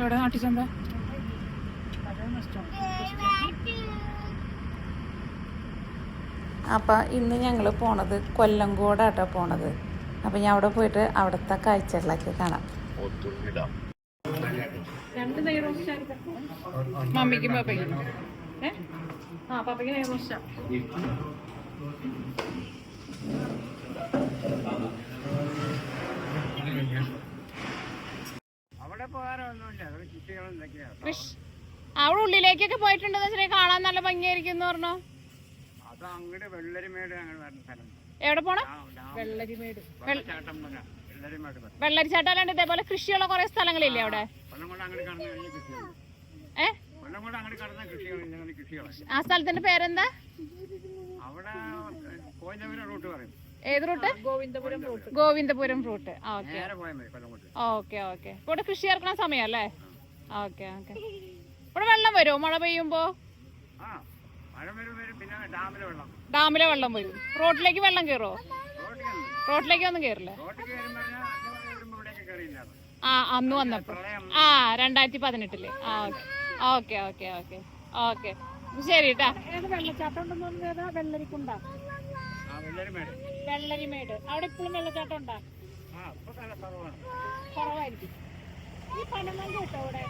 എവിടെ നാട്ടിച്ചെന്താ? അപ്പം ഇന്ന് ഞങ്ങൾ പോണത് കൊല്ലങ്കോടാട്ടോ പോണത്. അപ്പം ഞാൻ അവിടെ പോയിട്ട് അവിടുത്തെ കാഴ്ചകളൊക്കെ കാണാം. മമ്മിക്കും പപ്പയ്ക്കും പപ്പയ്ക്ക് നെയ്റോസ്റ്റ. അവിടെ ഉള്ളിലേക്കൊക്കെ പോയിട്ടുണ്ടെന്ന് വെച്ചാൽ കാണാൻ നല്ല ഭംഗിയായിരിക്കും എന്ന് പറഞ്ഞു. എവിടെ പോണം? വെള്ളരിച്ചാട്ടല്ലാണ്ട് ഇതേപോലെ കൃഷിയുള്ള കുറെ സ്ഥലങ്ങളില്ലേ അവിടെ? ആ സ്ഥലത്തിന്റെ പേരെന്താ? ഏത് route? Govindapuram route. Okay okay okay. ഇവിടെ കൃഷി ഇറക്കണ സമയം അല്ലേ? Okay okay. ഇവിടെ വെള്ളം വരുമോ മഴ പെയ്യുമ്പോ? ഡാമിലെ വെള്ളം വരും. റോഡിലേക്ക് വെള്ളം കയറുമോ? റോഡിലേക്ക് ഒന്നും കേറില്ല. ആ അന്ന് വന്നപ്പോ 2018 ആ ഓക്കെ ഓക്കെ ഓക്കെ ഓക്കെ ശരി കേട്ടാ. വെള്ളച്ചാട്ടം ഉണ്ടെന്ന് വെള്ളരിക്കുണ്ടാ? വെള്ളരിമേട്. അവിടെ ഇപ്പോഴും വെള്ളച്ചാട്ടം ഉണ്ടാ? കുറവായിരിക്കും. ഈ പനനങ്ക് കിട്ടോ ഇവിടെ?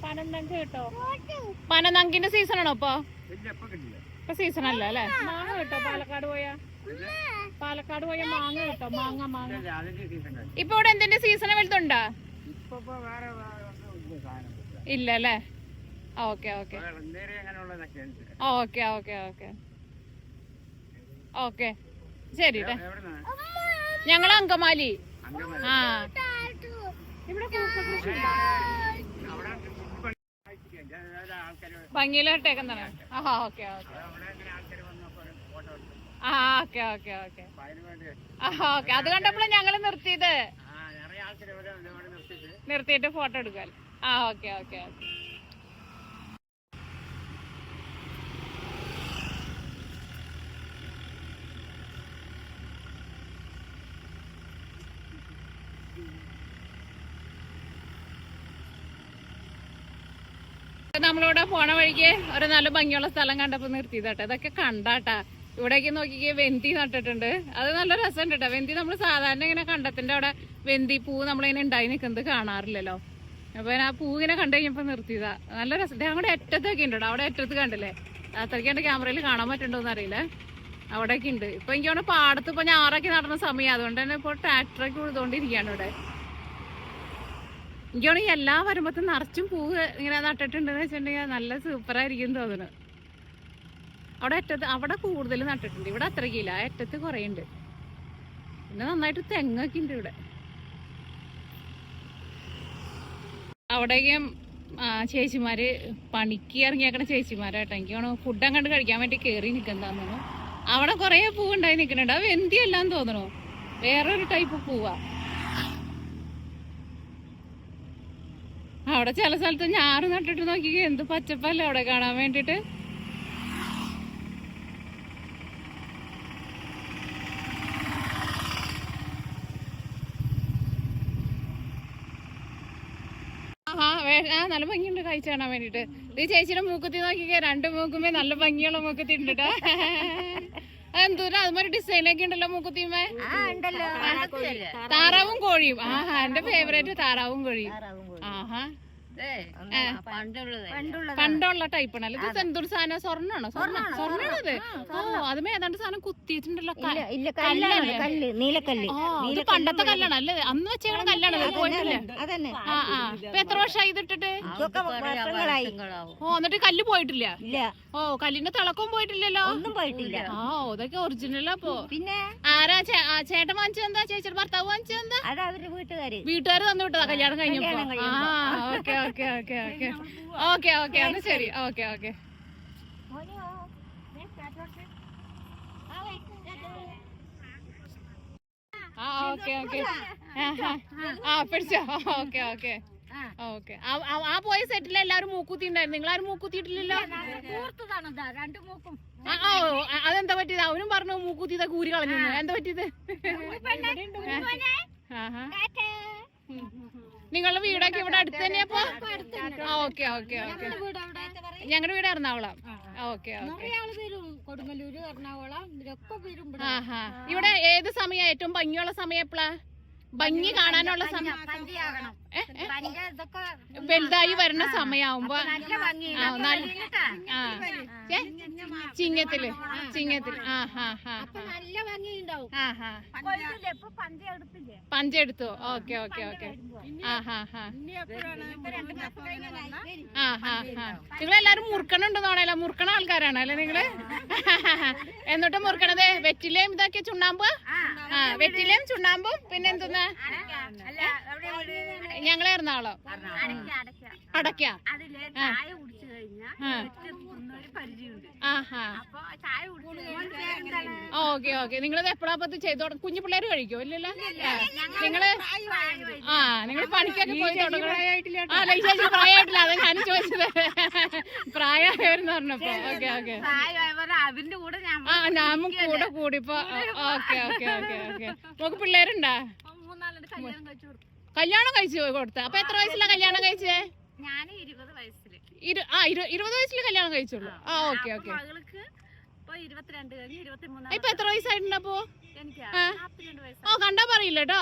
പനനങ്ക് കിട്ടോ? പനനങ്കിന്റെ സീസൺ ആണോ ഇപ്പൊ? ഇപ്പൊ സീസൺ അല്ല അല്ലേ? മാങ്ങ കിട്ടോ? പാലക്കാട് പോയാ മാങ്ങ കിട്ടോ? മാങ്ങ ഇപ്പൊ ഇവിടെ എന്തിന്റെ സീസൺ വലുതുണ്ടാ? ഇല്ല അല്ലേ? Okay okay okay okay okay okay ശരി. ഞങ്ങൾ അങ്കമാലി. ആ ഭംഗിയിലിട്ടേക്കുന്നതാണ്. Okay okay okay okay okay okay. അത് കണ്ടപ്പോഴാണ് ഞങ്ങള് നിർത്തിയിട്ട് ഫോട്ടോ എടുക്കാൻ. Okay okay okay. നമ്മളിവിടെ പോണ വഴിക്ക് ഒരു നല്ല ഭംഗിയുള്ള സ്ഥലം കണ്ടപ്പോ നിർത്തിയതാട്ടെ. ഇതൊക്കെ കണ്ടാട്ടാ. ഇവിടേക്ക് നോക്കിക്ക് വെന്തി നട്ടിട്ടുണ്ട്. അത് നല്ല രസമുണ്ട് കേട്ടോ. വെന്തി നമ്മൾ സാധാരണ ഇങ്ങനെ കണ്ടത്തിന്റെ അവിടെ വെന്തി പൂ നമ്മളിങ്ങനെ ഉണ്ടായി നിൽക്കുന്നത് കാണാറില്ലല്ലോ. അപ്പൊ ആ പൂ ഇങ്ങനെ കണ്ടു കഴിഞ്ഞപ്പോ നിർത്തിയതാ. നല്ല രസം. അവിടെ അറ്റത്തൊക്കെ ഉണ്ട്. അവിടെ അറ്റത്ത് കണ്ടില്ലേ? അത്രയ്ക്ക് എന്റെ ക്യാമറയിൽ കാണാൻ പറ്റുണ്ടോന്ന് അറിയില്ല. അവിടെയൊക്കെ ഉണ്ട്. ഇപ്പൊ എനിക്ക് തോന്നുന്നു പാടത്ത് ഇപ്പൊ ഞാറൊക്കെ നടന്ന സമയം. അതുകൊണ്ട് തന്നെ ഇപ്പൊ ട്രാക്ടറൊക്കെ ഉഴുതുകൊണ്ടിരിക്കുകയാണ് ഇവിടെ. എനിക്ക് തോന്നുന്നു എല്ലാ വരുമ്പത്തും നിറച്ചും പൂവ് ഇങ്ങനെ നട്ടിട്ടുണ്ടെന്ന് വെച്ചിട്ടുണ്ടെങ്കിൽ നല്ല സൂപ്പറായിരിക്കും തോന്നുന്നു. അവിടെ കൂടുതൽ നട്ടിട്ടുണ്ട്. ഇവിടെ അത്രയ്ക്കില്ല. അറ്റത്ത് കുറേ ഉണ്ട്. പിന്നെ നന്നായിട്ട് തെങ്ങൊക്കെ ഉണ്ട് ഇവിടെ. അവിടേക്കും ചേച്ചിമാര് പണിക്ക് ഇറങ്ങിയേക്കണ ചേച്ചിമാരാട്ടോ. എനിക്ക് തോന്നുന്നു ഫുഡ് അങ്ങോട്ട് കഴിക്കാൻ വേണ്ടി കയറി നിൽക്കുന്നതാന്ന് തോന്നുന്നു. അവിടെ കുറേ പൂവുണ്ടായി നിൽക്കുന്നുണ്ട്. അത് വെന്തിയല്ലാന്ന് തോന്നുന്നു. വേറൊരു ടൈപ്പ് പൂവാ. അവിടെ ചില സ്ഥലത്ത് ഞാറ് നട്ടിട്ട് നോക്കി എന്ത് പച്ചപ്പല്ലേ അവിടെ കാണാൻ വേണ്ടിട്ട്. നല്ല ഭംഗിയുണ്ട് കഴിച്ചു കാണാൻ വേണ്ടിട്ട്. ഈ ചേച്ചിയുടെ മൂക്കുത്തി നോക്കിക്കേ. 2 മൂക്കുമ്പേ നല്ല ഭംഗിയുള്ള മൂക്കുത്തി ഉണ്ട് കേട്ടോ. എന്തോരം അതുമാതിരി ഡിസൈനൊക്കെ ഉണ്ടല്ലോ മൂക്കുത്തിമേ. താറാവും കോഴിയും. എന്റെ ഫേവറേറ്റ് താറാവും കോഴിയും. പണ്ടുള്ള ടൈപ്പാണല്ലോ. ഇത് എന്തൊരു സാധനം? സ്വർണ്ണാണോ? സ്വർണ്ണാണത്. ഓ അതുമേ ഏതാണ്ട് സാധനം കുത്തിയിട്ടുണ്ടല്ലോ. പണ്ടത്തെ കല്ലാണ് അല്ലേ? അന്ന് വെച്ചാൽ കല്ലാണ്. പോയിട്ടില്ലേ? ഇപ്പൊ എത്ര വർഷമായി ഇതിട്ടിട്ട്? ഓ എന്നിട്ട് കല്ല് പോയിട്ടില്ല? ഓ കല്ലിന്റെ തിളക്കവും പോയിട്ടില്ലല്ലോ? ഇതൊക്കെ ഒറിജിനലാ. അപ്പൊ പിന്നെ ആരാ ചേട്ടൻ വാങ്ങിച്ചെന്താ? ചേച്ചിയുടെ ഭർത്താവ് വാങ്ങിച്ചെന്താ? വീട്ടുകാര് തന്നു വിട്ടതാ കല്യാണം കഴിഞ്ഞപ്പോ. Okay okay okay okay okay okay അത് ശരി. ഓക്കെ ഓക്കെ ഓക്കെ ഓക്കെ പിടിച്ചോ? Okay okay okay. ആ പോയ സെറ്റിൽ എല്ലാരും മൂക്കുത്തി ഉണ്ടായിരുന്നു. നിങ്ങളാരും മൂക്കുത്തിയിട്ടില്ലല്ലോ? അതെന്താ പറ്റിയത്? അവനും പറഞ്ഞു മൂക്കുത്തി ഇതൊക്കെ ഊരി കളഞ്ഞു. എന്താ പറ്റിയത്? നിങ്ങളുടെ വീടൊക്കെ ഇവിടെ അടുത്ത് തന്നെയാ? Okay okay okay. ഞങ്ങളുടെ വീട് എറണാകുളം. Okay okay. കൊടുങ്ങല്ലൂര്, എറണാകുളം ഇവരൊക്കെ വരും. ഇവിടെ ഏത് സമയം ഏറ്റവും ഭംഗിയുള്ള സമയം എപ്പോഴാ? ഭംഗി കാണാനുള്ള സമയം വലുതായി വരുന്ന സമയാവുമ്പോ ചിങ്ങത്തില് നല്ല ഭംഗിയുണ്ടാവും. പഞ്ചെടുത്തു. Okay okay okay. നിങ്ങളെല്ലാരും മുറുക്കണുണ്ടെന്നാണല്ലോ? മുറുക്കണ ആൾക്കാരാണല്ലേ നിങ്ങള്? എന്നിട്ട് മുറുക്കണത് വെറ്റിലേം ഇതൊക്കെ ചുണ്ണാമ്പ്? വെറ്റിലേം ചുണ്ണാമ്പും പിന്നെ എന്തെന്നാ? ഞങ്ങളെ എറണാകുളം. അടയ്ക്ക. Okay okay. നിങ്ങളിത് എപ്പോഴാ പത്ത് ചെയ്തോ? കുഞ്ഞു പിള്ളേര് കഴിക്കോ? ഇല്ലല്ലോ. നിങ്ങള് നിങ്ങൾ പണിക്കൊക്കെ പോയി തുടങ്ങണം. ചേച്ചി പ്രായമായിട്ടില്ല, അതാ ഞാൻ ചോദിച്ചത്. പ്രായമായവരെന്ന് പറഞ്ഞപ്പോ. Okay okay. ഞാനും കൂടെ കൂടിപ്പോ. Okay okay okay okay. നമുക്ക് പിള്ളേരുണ്ടാ? കല്യാണം കഴിച്ചു കൊടുത്ത. അപ്പൊ എത്ര വയസ്സിലാ കല്യാണം കഴിച്ചേ? 20 വയസ്സിൽ കല്യാണം കഴിച്ചുള്ളൂ. Okay okay. ഇപ്പൊ എത്ര വയസ്സായിട്ടുണ്ട് അപ്പൊ? കണ്ടാ പറയില്ല കേട്ടോ.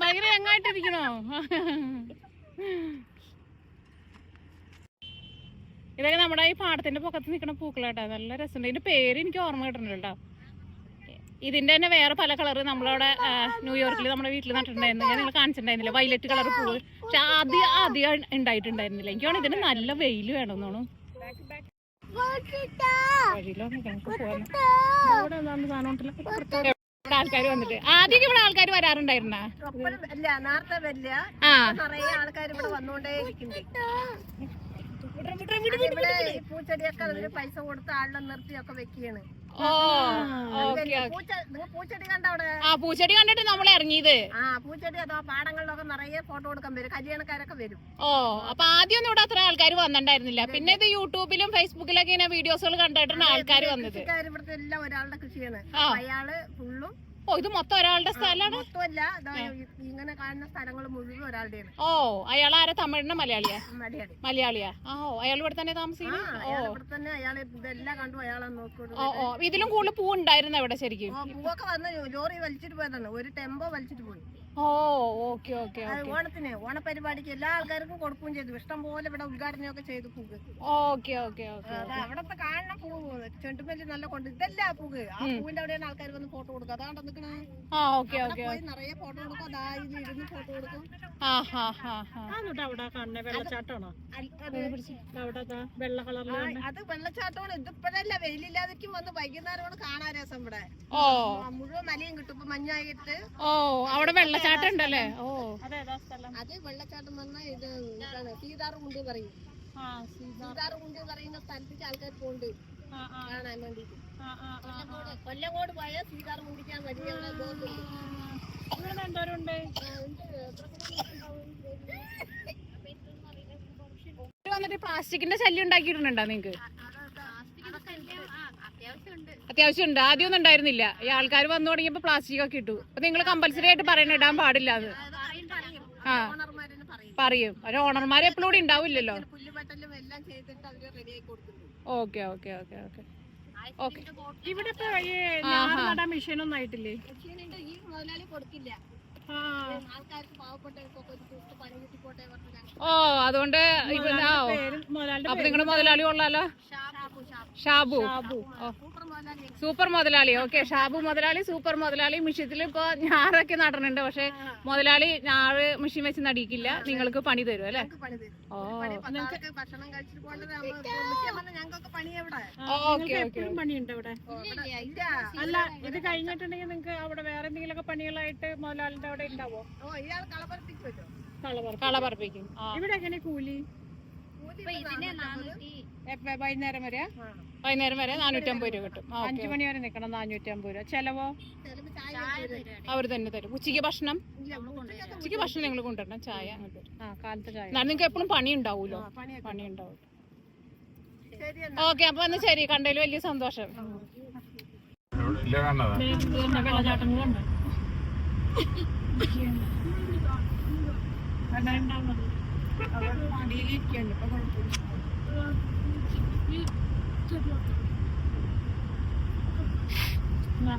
ഭയങ്കര എങ്ങായിട്ടിരിക്കണോ? ഇതൊക്കെ നമ്മുടെ ഈ പാടത്തിന്റെ പൊക്കത്ത് നിൽക്കുന്ന പൂക്കളാട്ടോ. നല്ല രസമുണ്ട്. ഇതിന്റെ പേര് എനിക്ക് ഓർമ്മ കിട്ടുന്നില്ല കേട്ടോ. ഇതിന്റെ തന്നെ വേറെ പല കളറ് നമ്മളവിടെ ന്യൂയോർക്കിൽ നമ്മുടെ വീട്ടിൽ നട്ടിട്ടുണ്ടായിരുന്നു. ഞാൻ നിങ്ങൾ കാണിച്ചിട്ടുണ്ടായിരുന്നില്ല, വയലറ്റ് കളർ പൂവ്. പക്ഷെ അധികം ഉണ്ടായിട്ടുണ്ടായിരുന്നില്ല. എനിക്കാണ് ഇതിന് നല്ല വെയിൽ വേണമെന്നാണ്. ആൾക്കാർ വന്നിട്ട് ആദ്യം ഇവിടെ ആൾക്കാർ വരാറുണ്ടായിരുന്ന? ആൾക്കാർ ഇവിടെ വന്നോണ്ടേ പൂച്ചെടിയൊക്കെ പൈസ കൊടുത്ത് ആളിനെ നിർത്തിയൊക്കെ വെക്കുകയാണ്. പൂച്ചെടി കണ്ടവിടെ? പൂച്ചെടി കണ്ടിട്ട് നമ്മൾ ഇറങ്ങിയത്. പൂച്ചെടി അഥവാ പാടങ്ങളിലൊക്കെ നിറയെ ഫോട്ടോ കൊടുക്കാൻ വരും, കല്യാണക്കാരൊക്കെ വരും. അപ്പൊ ആദ്യം ഒന്നും ഇവിടെ അത്ര ആൾക്കാർ വന്നിട്ടുണ്ടായിരുന്നില്ല. പിന്നെ ഇത് യൂട്യൂബിലും ഫേസ്ബുക്കിലൊക്കെ ഇങ്ങനെ വീഡിയോസുകൾ കണ്ടിട്ടാണ് ആൾക്കാർ വന്നത്. ഇവിടുത്തെ എല്ലാം ഒരാളുടെ കൃഷിയാണ്. അയാള് ഫുള്ളും. ഇത് മൊത്തം ഒരാളുടെ സ്ഥലമാണ്? മൊത്തമല്ല, ഇങ്ങനെ കാണുന്ന സ്ഥലങ്ങൾ മുഴുവൻ ഒരാളുടെയാണ്. അയാൾ ആരാ? തമിഴിന് മലയാളിയാ? മലയാളിയാ. അയാൾ ഇവിടെ തന്നെ താമസിക്കുന്നു. ഇതെല്ലാം കണ്ടു അയാളെ നോക്കൂ. ഇതിലും കൂടുതൽ പൂ ഉണ്ടായിരുന്നു ഇവിടെ ശരിക്കും? പൂവൊക്കെ വന്ന് ലോറി വലിച്ചിട്ട് പോയതാണ്. ഒരു ടെമ്പോ വലിച്ചിട്ട് പോയി. Okay okay. ഓണത്തിന് ഓണപരിപാടിക്ക് എല്ലാ ആൾക്കാർക്കും കൊടുക്കുകയും ചെയ്തു. ഇഷ്ടം പോലെ ഇവിടെ ഉദ്ഘാടനമൊക്കെ ചെയ്തു പൂവ്. Okay okay okay. അവിടത്തെ കാണുന്ന പൂവ് ചെണ്ടുമല്ലി നല്ല കൊണ്ട് ഇതല്ല പൂവ്. ആ പൂവിന്റെ അവിടെയാണ് ആൾക്കാർ വന്ന് ഫോട്ടോ കൊടുക്കുക. അതാണ് നിൽക്കണേ. പോയി നിറയെ ഫോട്ടോ കൊടുക്കും. അതായത് ഇരുന്ന് ഫോട്ടോ കൊടുക്കും. അവിടെ കാണുന്ന വെള്ളച്ചാട്ടമാണോ? വെള്ള കളറിൽ അത് വെള്ളച്ചാട്ടമാണ്. ഇതിപ്പോഴല്ല, വെയിലില്ലാതിരിക്കും വന്ന് വൈകുന്നേരമാണ് കാണാൻ രസം. ഇവിടെ മുഴുവൻ മലയും കിട്ടും. ഇപ്പൊ മഞ്ഞായിട്ട് അവിടെ വെള്ളച്ചാട്ടം ഉണ്ടല്ലേ? അത് വെള്ളച്ചാട്ടം പറഞ്ഞാൽ ഇത് സീതാറുമുണ്ട് പറയും. സീതാറുമുണ്ട് പറയുന്ന സ്ഥലത്തേക്ക് ആൾക്കാർ പോണ്ട് കാണാൻ വേണ്ടിട്ട്. കൊല്ലങ്കോട് പോയ സീതാറുമുണ്ടിക്കാൻ വലിയ വന്നിട്ട് പ്ലാസ്റ്റിക്കിന്റെ ശല്യം ഉണ്ടാക്കിയിട്ടുണ്ടോ നിങ്ങക്ക്? അത്യാവശ്യം ഉണ്ട്. ആദ്യമൊന്നും ഉണ്ടായിരുന്നില്ല. ഈ ആൾക്കാർ വന്നു തുടങ്ങിയപ്പോ പ്ലാസ്റ്റിക് ഒക്കെ ഇട്ടു. അപ്പൊ നിങ്ങൾ കമ്പൽസറി ആയിട്ട് പറയണ ഇടാൻ പാടില്ല അത്. പറയും. ഒരു ഓണർമാർ എപ്പോഴും കൂടി ഉണ്ടാവില്ലല്ലോ. Okay okay okay okay okay. ഇവിടെ മെഷീൻ ഒന്നും ആയിട്ടില്ലേ? ഈ മുതലാളി കൊടുക്കില്ല. ആൾക്കാർക്ക് പാവപ്പെട്ടവർക്കൊക്കെ പണി കിട്ടിപ്പോട്ടെ. അതുകൊണ്ട് അപ്പൊ നിങ്ങളുടെ മുതലാളി കൊള്ളാലോ? ഷാബു. സൂപ്പർ മുതലാളി. ഓക്കെ. ഷാബു മുതലാളി, സൂപ്പർ മുതലാളി. മിഷ്യത്തിൽ ഇപ്പൊ ഞാറൊക്കെ നടണുണ്ട്. പക്ഷെ മുതലാളി ഞാറ് മിഷ്യൻ വെച്ച് നടിക്കില്ല. നിങ്ങൾക്ക് പണി തരും അല്ലേ? പണിയുണ്ട് അവിടെ? അല്ല, ഇത് കഴിഞ്ഞിട്ടുണ്ടെങ്കിൽ നിങ്ങൾക്ക് അവിടെ വേറെ എന്തെങ്കിലും പണികളായിട്ട് മുതലാളിന്റെ അവിടെ ഉണ്ടാവോ? കളപറപ്പിക്കും. ഇവിടെ എങ്ങനെ കൂലി? വൈകുന്നേരം വരെ? വൈകുന്നേരം വരെ 450 രൂപ കിട്ടും. 5 മണി വരെ നിക്കണം. 450 രൂപ. ചെലവോ? അവർ തന്നെ തരും. ഉച്ചയ്ക്ക് ഭക്ഷണം? ഉച്ചയ്ക്ക് ഭക്ഷണം നിങ്ങൾ കൊണ്ടുവരണം. ചായ അങ്ങോട്ട്. കാലത്ത് ചായ. നിങ്ങൾക്ക് എപ്പോഴും പണി ഉണ്ടാവൂലോ? പണി ഉണ്ടാവും. ഓക്കെ. അപ്പൊ എന്നാ ശരി. കണ്ടതിൽ വലിയ സന്തോഷം. വെള്ളച്ചാട്ടങ്ങളുണ്ട്. അങ്ങനെ ഉണ്ടാവുന്നത്. മടിയിലിരിക്കല്ലോ ഇപ്പൊ കുഴപ്പമില്ല.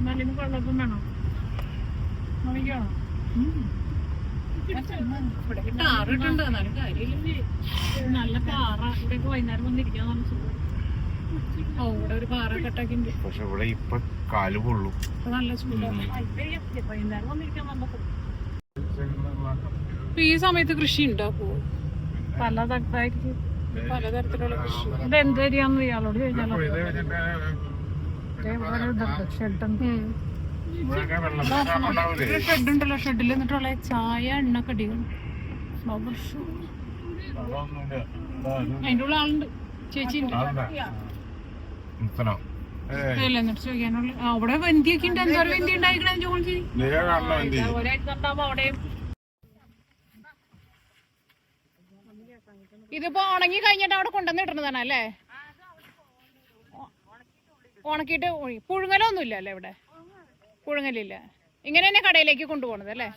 നല്ലിന് വെള്ളപ്പം വേണം നോക്കിക്കോ. ടാറിട്ടുണ്ട് എന്നാലും കാര്യമില്ല. നല്ല പാറ ഇവിടെയൊക്കെ വൈകുന്നേരം വന്നിരിക്കാൻ നല്ല സുഖം. ഓ ഇവിടെ ഒരു പാറ കെട്ടാക്കിണ്ട്. പക്ഷെ ഇവിടെ ഇപ്പൊ കാല് പൊള്ളും. നല്ല ചൂടാണ്. വൈകുന്നേരം വന്നിരിക്കാൻ നല്ല സുഖം. ഈ സമയത്ത് കൃഷി ഉണ്ടോ? പലതരത്തായിരിക്കും പലതരത്തിലുള്ള കൃഷി. ഇത് എന്ത് ഏരിയാന്ന് ഇയാളോട് ചോദിച്ചാലോ. ഷെഡ് ഉണ്ടല്ലോ. ഷെഡിൽ എന്നിട്ടുള്ള ചായ എണ്ണക്കടികൾ അതിന്റെ ഉള്ള ആളുണ്ട്. ചേച്ചി എന്നിട്ട് ചോദിക്കാനുള്ള അവിടെ വെന്തിയൊക്കെ ഉണ്ട്. എന്തോരം വെന്തി ഉണ്ടായിക്കണേ ചോദിച്ചു. അവിടെയും ഇതിപ്പോ ഉണങ്ങി കഴിഞ്ഞിട്ട് അവിടെ കൊണ്ടുവന്ന് ഇടുന്നതാണ് അല്ലേ? ഉണക്കിയിട്ട് പുഴുങ്ങലൊന്നും ഇല്ല അല്ലേ ഇവിടെ? പുഴുങ്ങലില്ല. ഇങ്ങനെ തന്നെ കടയിലേക്ക് കൊണ്ടുപോകണത് അല്ലേ?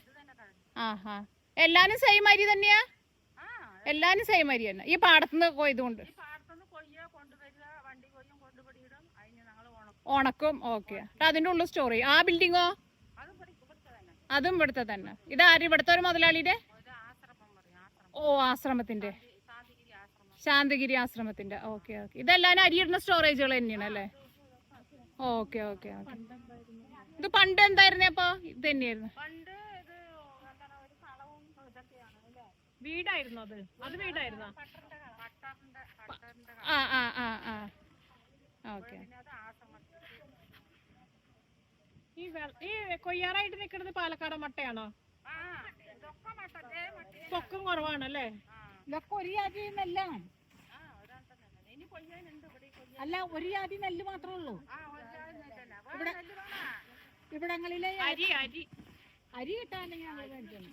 ആ ഹാ. എല്ലാരും സെയിം അരി തന്നെയാ? എല്ലാരും സെയിം അരി തന്നെ ഈ പാടത്തുനിന്ന് കൊയ്തുകൊണ്ട് ഉണക്കും. ഓക്കെ. അതിന്റെ ഉള്ളിൽ സ്റ്റോർ ചെയ്യും. ആ ബിൽഡിങ്ങോ? അതും ഇവിടുത്തെ തന്നെ. ഇതാരും ഇവിടുത്തെ ഒരു മുതലാളിയുടെ? ഓ ആശ്രമത്തിന്റെ, ശാന്തഗിരി ആശ്രമത്തിന്റെ. Okay okay. ഇതെല്ലാം അരിയിടുന്ന സ്റ്റോറേജുകൾ തന്നെയാണ് അല്ലേ? Okay okay okay. ഇത് പണ്ട് എന്തായിരുന്നേ? അപ്പൊ ഇത് തന്നെയായിരുന്നു വീടായിരുന്നു. അത് വീടായിരുന്നോ? ആ ആ ആ ആ. ഓക്കെ. ഈ കൊയ്യാറായിട്ട് നിൽക്കുന്നത് പാലക്കാട് മട്ടയാണോ? പൊക്കം കുറവാണല്ലേ? ഇതൊക്കെ ഒരു ജാതി നെല്ലാണ്. അല്ല ഒരു ജാതി നെല്ല് മാത്രമേ ഉള്ളൂ ഇവിടങ്ങളിലെ. അരി കിട്ടാണെങ്കിൽ ഞങ്ങൾ മേടിക്കണം.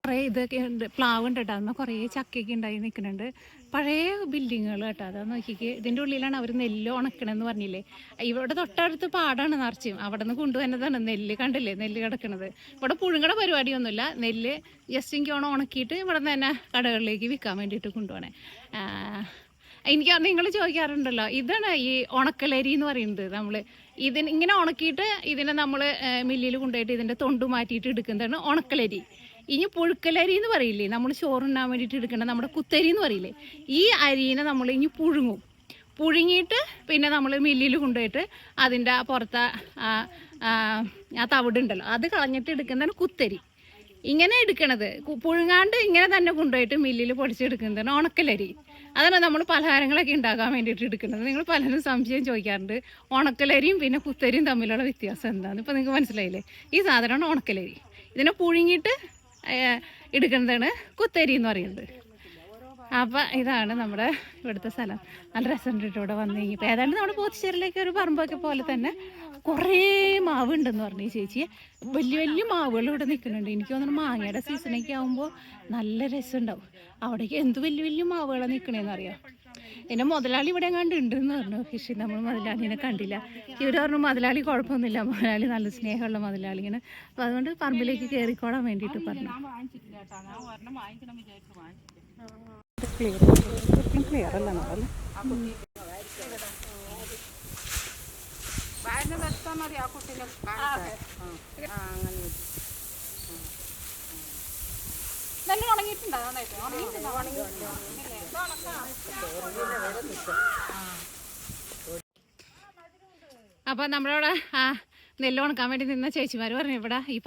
കുറേ ഇതൊക്കെ ഉണ്ട്. പ്ലാവ് ഉണ്ട് കേട്ടോ. അന്ന് കുറേ ചക്കയൊക്കെ ഉണ്ടായി നിൽക്കുന്നുണ്ട്. പഴയ ബിൽഡിങ്ങുകൾ കേട്ടോ. അതാ നോക്കിക്ക്. ഇതിൻ്റെ ഉള്ളിലാണ് അവർ നെല്ല് ഉണക്കണമെന്ന് പറഞ്ഞില്ലേ? ഇവിടെ തൊട്ടടുത്ത് പാടാണ് നിറച്ചും. അവിടെ നിന്ന് കൊണ്ടുവന്നതാണ് നെല്ല്. കണ്ടില്ലേ നെല്ല് കിടക്കുന്നത്? ഇവിടെ പുഴുങ്ങണ പരിപാടിയൊന്നുമില്ല. നെല്ല് ജസ്റ്റ് എനിക്ക് ഉണക്കിയിട്ട് ഇവിടെ നിന്ന് തന്നെ കടകളിലേക്ക് വിൽക്കാൻ വേണ്ടിയിട്ട് കൊണ്ടുപോകണേ. എനിക്ക് നിങ്ങൾ ചോദിക്കാറുണ്ടല്ലോ, ഇതാണ് ഈ ഉണക്കലരി എന്ന് പറയുന്നത്. നമ്മൾ ഇങ്ങനെ ഉണക്കിയിട്ട് ഇതിനെ നമ്മൾ മില്ലിൽ കൊണ്ടുപോയിട്ട് ഇതിൻ്റെ തൊണ്ട് മാറ്റിയിട്ട് എടുക്കുന്നതാണ് ഉണക്കലരി. ഇനി പുഴുക്കലരി എന്ന് പറയില്ലേ, നമ്മൾ ചോറുണ്ണാൻ വേണ്ടിയിട്ട് എടുക്കേണ്ട നമ്മുടെ കുത്തരി എന്ന് പറയില്ലേ, ഈ അരിനെ നമ്മൾ ഇനി പുഴുങ്ങും. പുഴുങ്ങിയിട്ട് പിന്നെ നമ്മൾ മില്ലിൽ കൊണ്ടുപോയിട്ട് അതിൻ്റെ പുറത്ത് ആ തവിടുണ്ടല്ലോ അത് കളഞ്ഞിട്ട് എടുക്കുന്നതാണ് കുത്തരി. ഇങ്ങനെ എടുക്കണത് പുഴുങ്ങാണ്ട് ഇങ്ങനെ തന്നെ കൊണ്ടുപോയിട്ട് മില്ലിൽ പൊടിച്ചെടുക്കുന്നതാണ് ഉണക്കലരി. അതാണ് നമ്മൾ പലഹാരങ്ങളൊക്കെ ഉണ്ടാക്കാൻ വേണ്ടിയിട്ട് എടുക്കുന്നത്. നിങ്ങൾ പലരും സംശയം ചോദിക്കാറുണ്ട്, ഉണക്കലരിയും പിന്നെ കുത്തരിയും തമ്മിലുള്ള വ്യത്യാസം എന്താണെന്ന്. ഇപ്പോൾ നിങ്ങൾക്ക് മനസ്സിലായില്ലേ? ഈ സാധനമാണ് ഉണക്കലരി. ഇതിനെ പുഴുങ്ങിയിട്ട് എടുക്കുന്നതാണ് കുത്തരി എന്ന് പറയുന്നത്. അപ്പം ഇതാണ് നമ്മുടെ ഇവിടുത്തെ സ്ഥലം. നല്ല രസമുണ്ട് ഇവിടെ വന്നു കഴിഞ്ഞപ്പോൾ. ഏതാണ്ട് നമ്മുടെ പോത്തിശ്ശേരിയിലേക്ക് ഒരു പറമ്പൊക്കെ പോലെ തന്നെ കുറേ മാവ് ഉണ്ടെന്ന് പറഞ്ഞു ഈ ചേച്ചി. വലിയ വലിയ മാവുകൾ ഇവിടെ നിൽക്കുന്നുണ്ട്. എനിക്ക് തോന്നുന്നു മാങ്ങയുടെ സീസണൊക്കെ ആകുമ്പോൾ നല്ല രസമുണ്ടാവും. അവിടേക്ക് എന്ത് വലിയ വലിയ മാവുകളാണ് നിൽക്കണേന്ന് അറിയാം. എൻ്റെ മുതലാളി ഇവിടെ എങ്ങാണ്ട് ഉണ്ടെന്ന് പറഞ്ഞു. പക്ഷേ നമ്മൾ മുതലാളിനെ കണ്ടില്ല. ഇവർ പറഞ്ഞു മുതലാളി കുഴപ്പമൊന്നുമില്ല, മുതലാളി നല്ല സ്നേഹമുള്ള മുതലാളിയാണ്. അപ്പോൾ അതുകൊണ്ട് പറമ്പിലേക്ക് കയറിക്കോളാൻ വേണ്ടിയിട്ട് പറഞ്ഞു. ക്ലിയർ അല്ല നമ്മളല്ലേ? നല്ല ഉണങ്ങിയിട്ടുണ്ടോ? അപ്പൊ നമ്മളവിടെ നെല്ല് ഉണക്കാൻ വേണ്ടി നിന്ന ചേച്ചിമാർ പറഞ്ഞു ഇവിടെ ഈ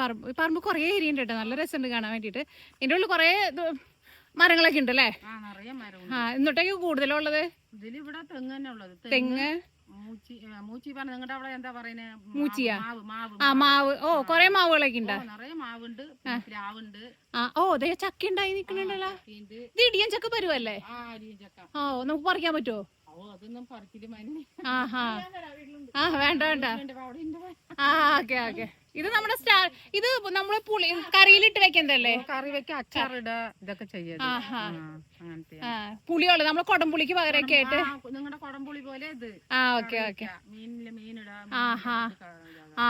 പറമ്പ് കുറേ ഏരിയ ഉണ്ട് കേട്ടോ. നല്ല രസമുണ്ട് കാണാൻ വേണ്ടിയിട്ട്. ഇതിൻ്റെ ഉള്ളിൽ കുറേ മരങ്ങളൊക്കെ ഉണ്ട് അല്ലേ? എന്നിട്ടേക്ക് കൂടുതലുള്ളത് ഇതിലിവിടെ തെങ്ങ് തന്നെ ഉള്ളത്. തെങ്ങ്, മൂച്ചി പറഞ്ഞ നിങ്ങളുടെ അവിടെ എന്താ പറയുന്നത്? മൂച്ചിയാ? ആ മാവ്. ഓ കൊറേ മാവുകളൊക്കെ ഉണ്ട്. നിറയെ മാവുണ്ട്, പ്ലാവുണ്ട്. ഓ ദേ ചക്ക ഉണ്ടായി നിക്കണുണ്ടല്ലോ. ഇത് ഇടിയൻ ചക്ക പരുവല്ലേ? ഓ നമുക്ക് പറിക്കാൻ പറ്റുമോ? അതൊന്നും പറിച്ചിട്ട് മനി ആഹാ ആ വേണ്ട വേണ്ട ആ ഓക്കെ ഓക്കെ ഇത് നമ്മുടെ ഇത് നമ്മള് പുളി കറിയിലിട്ട് വെക്കുന്നതല്ലേ? കറി വെക്ക അച്ചാറിടാ ഇതൊക്കെ ചെയ്യാം. പുളിയുള്ള നമ്മള് കൊടംപുളിക്ക് പകരമൊക്കെ ആയിട്ട് നിങ്ങളുടെ കൊടംപുളി പോലെ ഇത്. ആ ഓക്കെ ഓക്കെ മീനിടാ. ആഹാ